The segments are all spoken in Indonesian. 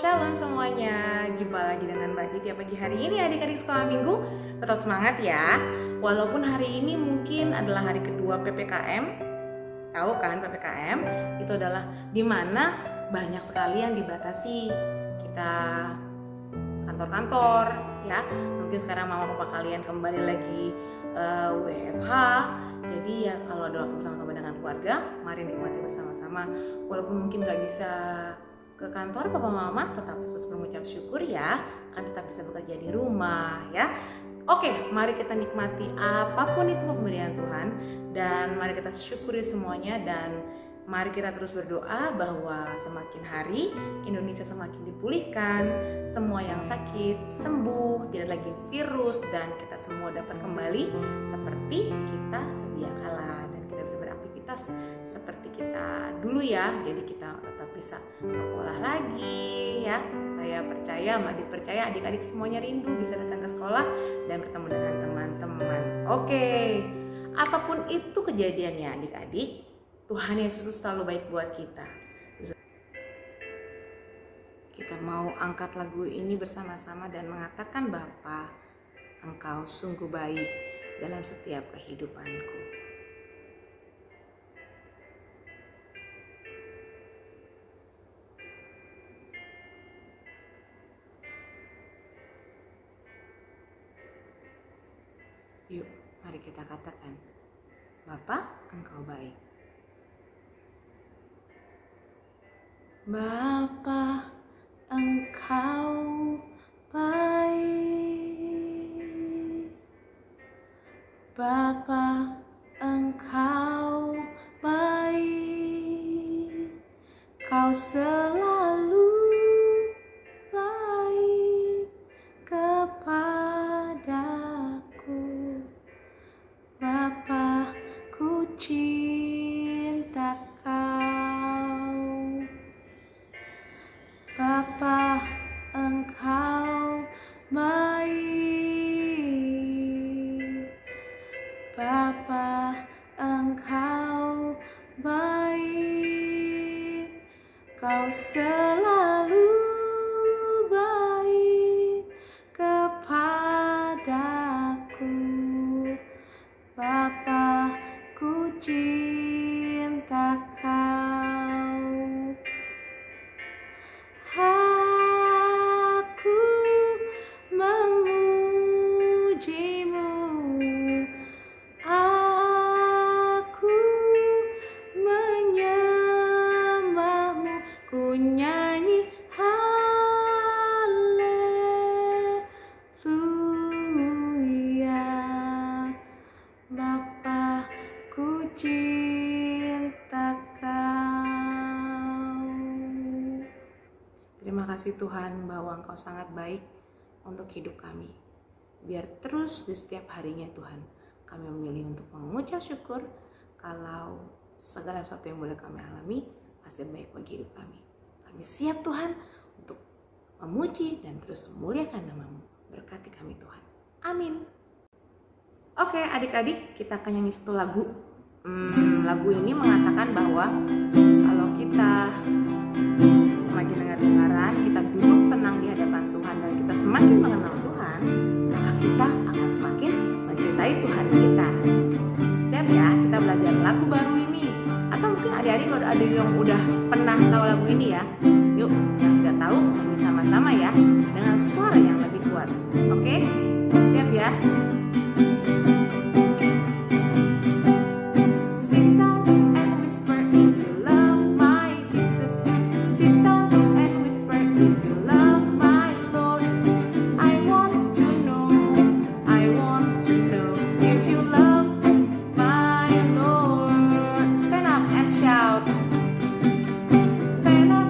Shalom semuanya. Jumpa lagi dengan Mbak Ditya pagi hari ini adik-adik sekolah minggu. Tetap semangat ya. Walaupun hari ini mungkin adalah hari kedua PPKM. Tahu kan PPKM itu adalah dimana banyak sekali yang dibatasi. Kita kantor-kantor ya. Mungkin sekarang mama papa kalian kembali lagi WFH. Jadi ya kalau ada waktu bersama-sama dengan keluarga, mari nikmati bersama-sama. Walaupun mungkin gak bisa ke kantor papa mama, tetap terus mengucap syukur ya, kan tetap bisa bekerja di rumah ya. Oke, mari kita nikmati apapun itu pemberian Tuhan, dan mari kita syukuri semuanya, dan mari kita terus berdoa bahwa semakin hari Indonesia semakin dipulihkan, semua yang sakit sembuh, tidak lagi virus, dan kita semua dapat kembali seperti kita sedia kala, dan kita bisa beraktivitas seperti kita dulu ya. Jadi kita tetap bisa sekolah lagi ya. Saya percaya, Mbak percaya adik-adik semuanya rindu bisa datang ke sekolah dan bertemu dengan teman-teman. Oke, apapun itu kejadiannya adik-adik, Tuhan Yesus selalu baik buat kita. Kita mau angkat lagu ini bersama-sama dan mengatakan, Bapa, Engkau sungguh baik dalam setiap kehidupanku. Yuk, mari kita katakan, Bapa, Engkau baik. Bapa, Engkau baik. Bapa, Engkau baik. Kau selalu baik kepadaku. Bapa, ku cinta Kau. Bapa, Engkau baik. Bapa, Engkau baik. Kau selalu baik kepadaku. Bapa, ku cinta Kau. Aku memuji-Mu, aku menyembah-Mu, ku nyanyi haleluya. Bapa, ku cinta Kau. Terima kasih Tuhan bahwa Engkau sangat baik untuk hidup kami. Biar terus di setiap harinya Tuhan, kami memilih untuk mengucap syukur kalau segala sesuatu yang boleh kami alami pasti baik bagi hidup kami. Kami siap Tuhan untuk memuji dan terus memuliakan nama-Mu. Berkati kami Tuhan. Amin. Oke adik-adik, kita akan nyanyi satu lagu. Lagu ini mengatakan bahwa kalau kita semakin dengar-dengaran, kita duduk tenang di hadapan Tuhan, dan kita semakin mengenal Tuhan, maka kita akan semakin mencintai Tuhan kita. Siap ya, kita belajar lagu baru ini. Atau mungkin adik-adik kalau ada yang udah pernah tahu lagu ini ya, yuk yang sudah tahu nyanyi sama-sama ya, dengan suara yang lebih kuat. Oke, siap ya. Stand up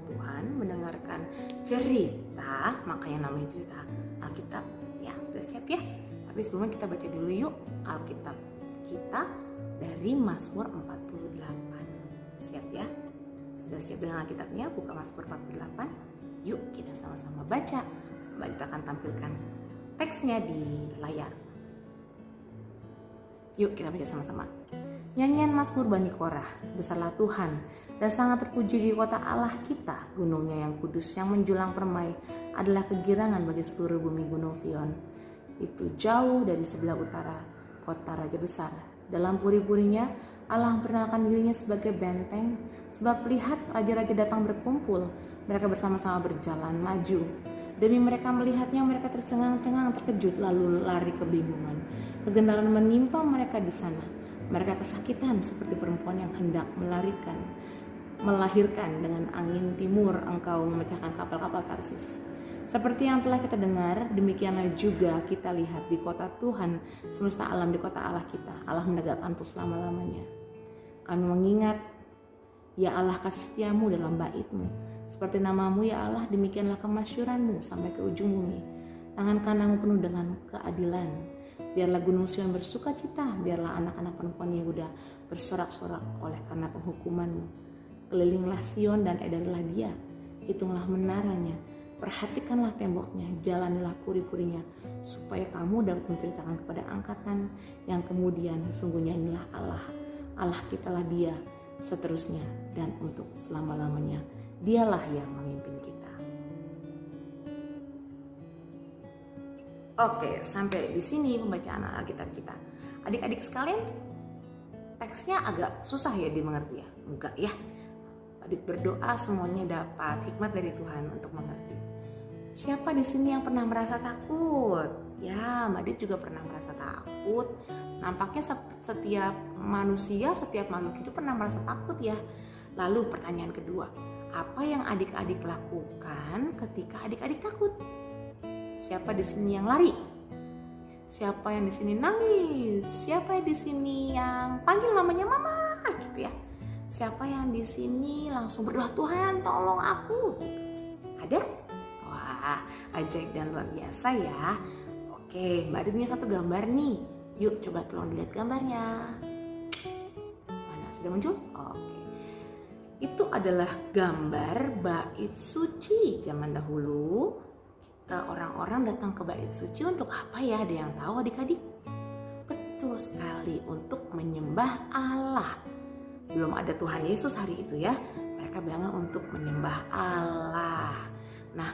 Tuhan, mendengarkan cerita, makanya namanya cerita Alkitab. Ya, sudah siap ya? Tapi sebelumnya kita baca dulu yuk Alkitab kita dari Mazmur 48. Siap ya? Sudah siap dengan Alkitabnya? Buka Mazmur 48. Yuk kita sama-sama baca. Mbak Dita akan tampilkan teksnya di layar. Yuk kita baca sama-sama. Nyanyian Mazmur Bani Korah, besarlah Tuhan dan sangat terpuji di kota Allah kita. Gunungnya yang kudus yang menjulang permai adalah kegirangan bagi seluruh bumi gunung Sion. Itu jauh dari sebelah utara kota Raja Besar. Dalam puri-purinya Allah memperkenalkan dirinya sebagai benteng. Sebab lihat raja-raja datang berkumpul, mereka bersama-sama berjalan maju. Demi mereka melihatnya, mereka tercengang-cengang, terkejut, lalu lari kebingungan. Kegendaran menimpa mereka di sana. Mereka kesakitan seperti perempuan yang hendak melahirkan dengan angin timur. Engkau memecahkan kapal-kapal Tarsis. Seperti yang telah kita dengar, demikianlah juga kita lihat di kota Tuhan semesta alam, di kota Allah kita. Allah menegakkan untuk selama-lamanya. Kami mengingat, ya Allah, kasih setiamu dalam bait-Mu. Seperti namamu ya Allah, demikianlah kemasyuranmu sampai ke ujung bumi. Tangan kananmu penuh dengan keadilan. Biarlah gunung Sion bersuka cita, biarlah anak-anak perempuan Yehuda bersorak-sorak oleh karena penghukumanmu. Kelilinglah Sion dan edarilah dia, hitunglah menaranya, perhatikanlah temboknya, jalanilah puri-purinya, supaya kamu dapat menceritakan kepada angkatan yang kemudian, sesungguhnya inilah Allah, Allah kitalah dia, seterusnya dan untuk selama-lamanya. Dialah yang memimpin kita. Oke, sampai di sini pembacaan Alkitab kita. Adik-adik sekalian, teksnya agak susah ya dimengerti ya? Enggak ya. Adik berdoa semuanya dapat hikmat dari Tuhan untuk mengerti. Siapa di sini yang pernah merasa takut? Ya, Mbak Dit juga pernah merasa takut. Nampaknya setiap manusia, setiap makhluk itu pernah merasa takut ya. Lalu pertanyaan kedua, apa yang adik-adik lakukan ketika adik-adik takut? Siapa di sini yang lari? Siapa yang di sini nangis? Siapa yang di sini yang panggil mamanya mama gitu ya? Siapa yang di sini langsung berdoa, Tuhan tolong aku gitu. Ada? Wah, ajaib dan luar biasa ya. Oke, Mbak Adi punya satu gambar nih. Yuk coba tolong dilihat gambarnya. Mana, sudah muncul? Oke. Itu adalah gambar bait suci zaman dahulu. Orang-orang datang ke bait suci untuk apa ya? Ada yang tahu adik-adik? Betul sekali, untuk menyembah Allah. Belum ada Tuhan Yesus hari itu ya. Mereka bilang untuk menyembah Allah. Nah,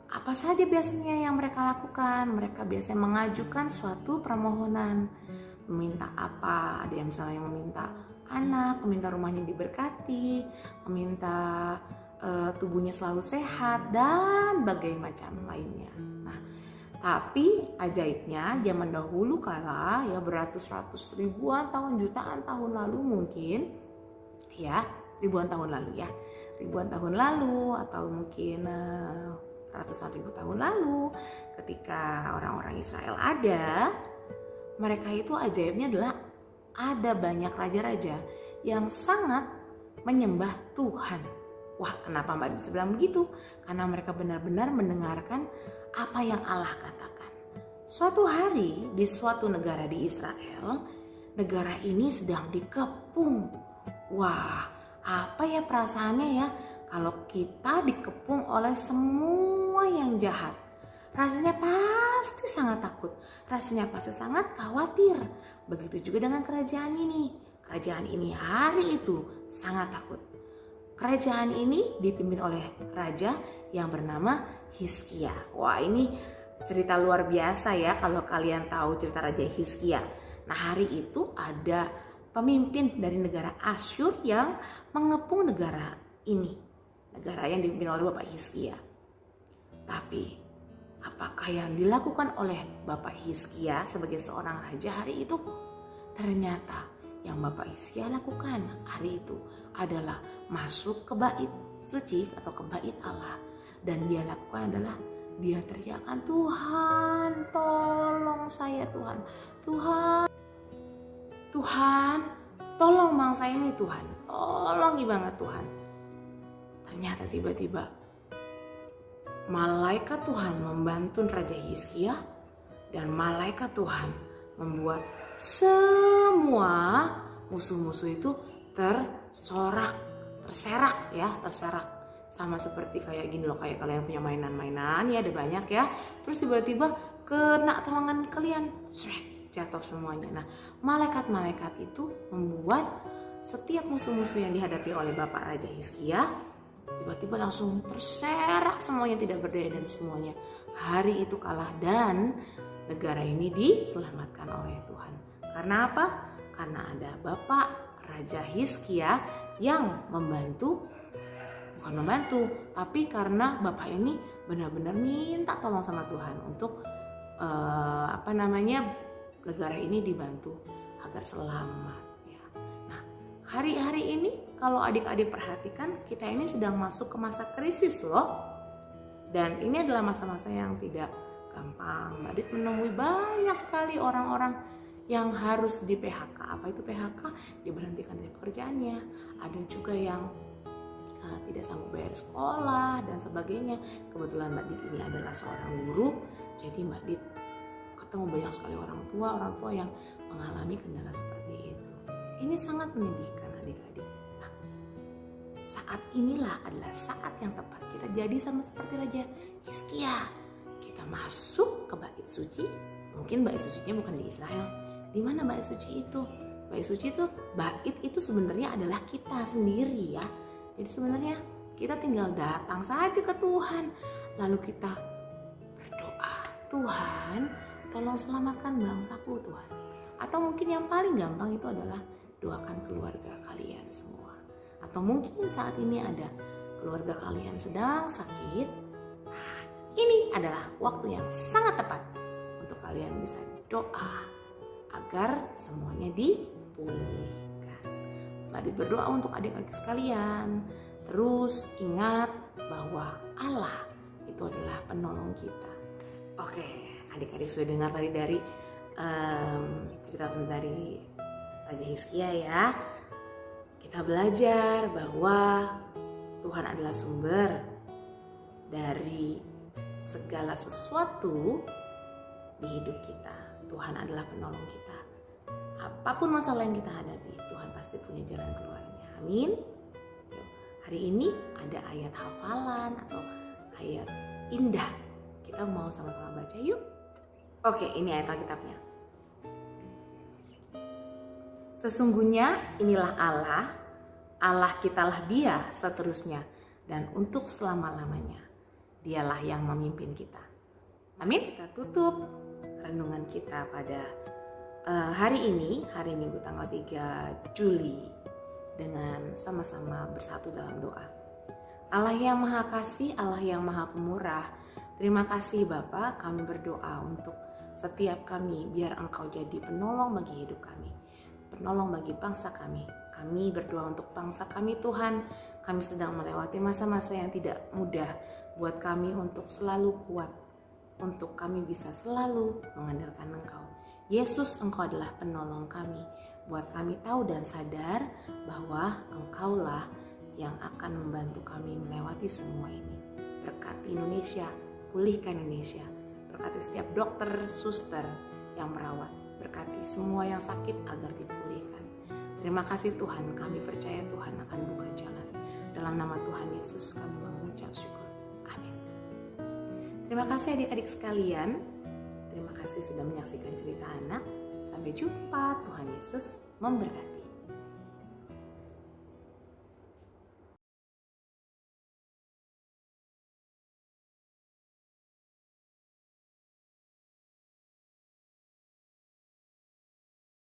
apa saja biasanya yang mereka lakukan? Mereka biasanya mengajukan suatu permohonan. Meminta apa? Ada yang misalnya meminta anak, meminta rumahnya diberkati, meminta tubuhnya selalu sehat, dan berbagai macam lainnya. Nah, tapi ajaibnya zaman dahulu kala ya, beratus-ratus ribuan tahun, jutaan tahun lalu mungkin ya, ribuan tahun lalu ya, ribuan tahun lalu atau mungkin ratusan ribu tahun lalu, ketika orang-orang Israel ada, mereka itu ajaibnya adalah ada banyak raja-raja yang sangat menyembah Tuhan. Wah, kenapa Mbak Disa bilang begitu? Karena mereka benar-benar mendengarkan apa yang Allah katakan. Suatu hari di suatu negara di Israel, negara ini sedang dikepung. Wah, apa ya perasaannya ya kalau kita dikepung oleh semua yang jahat? Rasanya pasti sangat takut, rasanya pasti sangat khawatir. Begitu juga dengan kerajaan ini. Kerajaan ini hari itu sangat takut. Kerajaan ini dipimpin oleh raja yang bernama Hizkia. Wah, ini cerita luar biasa ya kalau kalian tahu cerita Raja Hizkia. Nah, hari itu ada pemimpin dari negara Asyur yang mengepung negara ini. Negara yang dipimpin oleh Bapak Hizkia. Tapi apakah yang dilakukan oleh Bapak Hizkia sebagai seorang raja hari itu? Ternyata yang Bapak Hizkia lakukan hari itu adalah masuk ke bait suci atau ke bait Allah. Dan dia lakukan adalah dia teriakkan, Tuhan tolong saya Tuhan. Tuhan tolong bangsa ini Tuhan. Tolongi banget Tuhan. ternyata tiba-tiba malaikat Tuhan membantu Raja Hizkia, dan malaikat Tuhan membuat semua musuh-musuh itu terserak. Sama seperti kayak gini loh, kayak kalian punya mainan-mainan ya, ada banyak ya. Terus tiba-tiba kena tangan kalian, jatuh semuanya. Nah, malaikat-malaikat itu membuat setiap musuh-musuh yang dihadapi oleh Bapak Raja Hizkia tiba-tiba langsung terserak semuanya, tidak berdaya, dan semuanya hari itu kalah, dan negara ini diselamatkan oleh Tuhan. Karena apa? Karena ada Bapak Raja Hizkia yang bukan membantu, tapi karena Bapak ini benar-benar minta tolong sama Tuhan untuk negara ini dibantu agar selamat ya. Nah, hari-hari ini kalau adik-adik perhatikan, kita ini sedang masuk ke masa krisis loh. Dan ini adalah masa-masa yang tidak gampang. Mbak Dit menemui banyak sekali orang-orang yang harus di PHK. Apa itu PHK? Diberhentikan dari pekerjaannya. Ada juga yang tidak sanggup bayar sekolah dan sebagainya. Kebetulan Mbak Dit ini adalah seorang guru, jadi Mbak Dit ketemu banyak sekali orang tua yang mengalami kendala seperti itu. Ini sangat menyedihkan adik-adik. Nah, saat inilah adalah saat yang tepat kita jadi sama seperti Raja Hizkia. Kita masuk ke bait suci. Mungkin bait sucinya bukan di Israel. Di mana bait suci itu? Bait suci itu, bait itu sebenarnya adalah kita sendiri ya. Jadi sebenarnya kita tinggal datang saja ke Tuhan, lalu kita berdoa, Tuhan tolong selamatkan bangsaku Tuhan. Atau mungkin yang paling gampang itu adalah doakan keluarga kalian semua. Atau mungkin saat ini ada keluarga kalian sedang sakit. Nah, ini adalah waktu yang sangat tepat untuk kalian bisa doa agar semuanya dipulihkan. Mbak Dit berdoa untuk adik-adik sekalian. Terus ingat bahwa Allah itu adalah penolong kita. Oke, adik-adik sudah dengar tadi dari cerita dari Raja Hizkia ya. Kita belajar bahwa Tuhan adalah sumber dari segala sesuatu di hidup kita. Tuhan adalah penolong kita. Apapun masalah yang kita hadapi, Tuhan pasti punya jalan keluarnya. Amin. Hari ini ada ayat hafalan atau ayat indah. Kita mau sama-sama baca yuk. Oke, ini ayat Alkitabnya. Sesungguhnya inilah Allah kitalah Dia seterusnya dan untuk selama-lamanya. Dialah yang memimpin kita. Amin. Kita tutup renungan kita pada hari ini, hari Minggu tanggal 3 Juli dengan sama-sama bersatu dalam doa. Allah yang Maha Kasih, Allah yang Maha Pemurah, terima kasih Bapa, kami berdoa untuk setiap kami biar Engkau jadi penolong bagi hidup kami, penolong bagi bangsa kami. Kami berdoa untuk bangsa kami Tuhan, kami sedang melewati masa-masa yang tidak mudah buat kami untuk selalu kuat, untuk kami bisa selalu mengandalkan Engkau. Yesus, Engkau adalah penolong kami. Buat kami tahu dan sadar bahwa Engkaulah yang akan membantu kami melewati semua ini. Berkati Indonesia, pulihkan Indonesia. Berkati setiap dokter, suster yang merawat. Berkati semua yang sakit agar dipulihkan. Terima kasih Tuhan, kami percaya Tuhan akan buka jalan. Dalam nama Tuhan Yesus kami mengucap syukur. Amin. Terima kasih adik-adik sekalian. Terima kasih sudah menyaksikan cerita anak. Sampai jumpa, Tuhan Yesus memberkati.